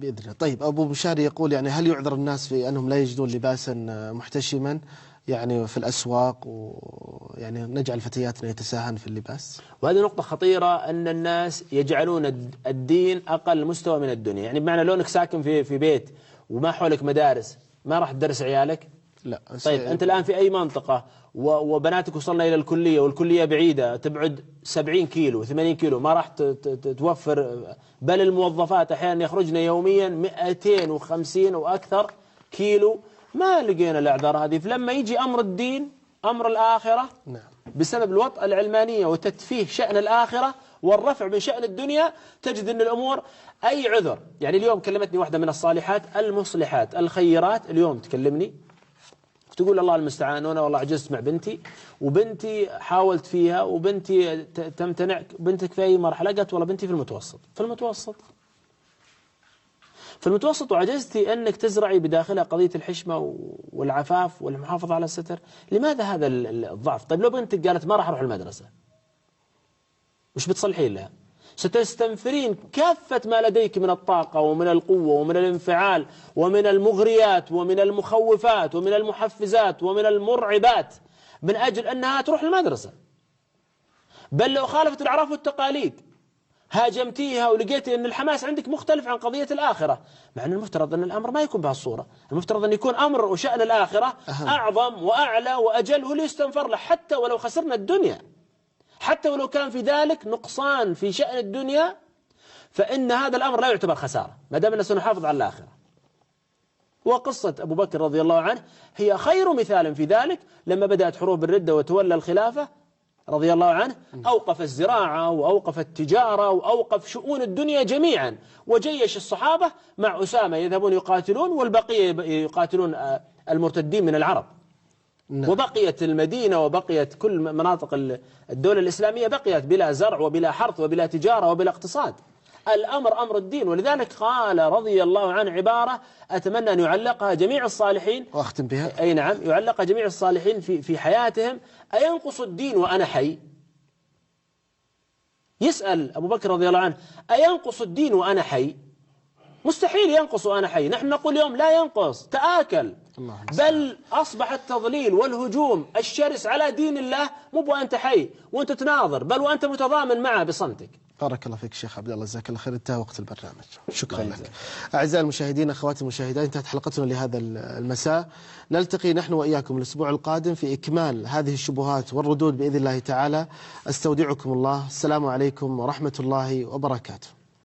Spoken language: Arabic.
بإذن الله. طيب أبو مشاري يقول يعني هل يعذر الناس في أنهم لا يجدون لباسا محتشما يعني في الأسواق، ويعني نجعل فتياتنا يتساهلن في اللباس؟ وهذه نقطة خطيرة، أن الناس يجعلون الدين أقل مستوى من الدنيا. يعني بمعنى لو أنك ساكن في بيت وما حولك مدارس، ما راح تدرس عيالك؟ لا. طيب أنت الآن في أي منطقة وبناتك وصلنا إلى الكلية والكلية بعيدة تبعد 70 كيلو 80 كيلو، ما راح توفر، بل الموظفات أحيانا يخرجن يوميا 250 وأكثر كيلو. ما لقينا الأعذار هذه. فلما يجي أمر الدين، أمر الآخرة، نعم، بسبب الوطأة العلمانية وتتفيه شأن الآخرة والرفع من شأن الدنيا، تجد أن الأمور أي عذر. يعني اليوم كلمتني واحدة من الصالحات المصلحات الخيرات، اليوم تكلمني تقول الله المستعان، أنا والله عجزت مع بنتي، وبنتي حاولت فيها وبنتي تمتنع. بنتك في أي مرحلة؟ قالت والله بنتي في المتوسط. في المتوسط وعجزتي أنك تزرعي بداخلها قضية الحشمة والعفاف والمحافظة على الستر. لماذا هذا الضعف؟ طيب لو بنتك قالت ما راح أروح المدرسة، وش بتصلحين لها؟ ستستنفرين كافة ما لديك من الطاقة ومن القوة ومن الانفعال ومن المغريات ومن المخوفات ومن المحفزات ومن المرعبات من أجل أنها تروح المدرسة. بل لو خالفت الأعراف والتقاليد هاجمتيها ولقيتي أن الحماس عندك مختلف عن قضية الآخرة، مع أن المفترض أن الأمر ما يكون بهالصورة. المفترض أن يكون أمر وشأن الآخرة أعظم وأعلى وأجل، هو اللي يستنفر له، حتى ولو خسرنا الدنيا، حتى ولو كان في ذلك نقصان في شأن الدنيا، فإن هذا الأمر لا يعتبر خسارة ما دام أننا سنحافظ على الآخرة. وقصة أبو بكر رضي الله عنه هي خير مثال في ذلك. لما بدأت حروب الردة وتولى الخلافة رضي الله عنه، أوقف الزراعة وأوقف التجارة وأوقف شؤون الدنيا جميعا، وجيش الصحابة مع أسامة يذهبون يقاتلون، والبقية يقاتلون المرتدين من العرب. وبقيت المدينة وبقيت كل مناطق الدولة الإسلامية بقيت بلا زرع وبلا حرث وبلا تجارة وبلا اقتصاد. الأمر أمر الدين. ولذلك قال رضي الله عنه عبارة أتمنى أن يعلقها جميع الصالحين، وأختم بها. أي نعم، يعلقها جميع الصالحين في حياتهم: أينقص الدين وأنا حي؟ يسأل أبو بكر رضي الله عنه: أينقص الدين وأنا حي؟ مستحيل ينقص وأنا حي. نحن نقول اليوم لا ينقص، تآكل. بل أصبح التضليل والهجوم الشرس على دين الله مو وأنت حي وأنت تناظر، بل وأنت متضامن معه بصمتك. بارك الله فيك شيخ عبد الله، جزاك الله خير. انتهى وقت البرنامج، شكرا لك. أعزائي المشاهدين، أخواتي المشاهدات، انتهت حلقتنا لهذا المساء. نلتقي نحن وإياكم الأسبوع القادم في إكمال هذه الشبهات والردود بإذن الله تعالى. أستودعكم الله. السلام عليكم ورحمة الله وبركاته.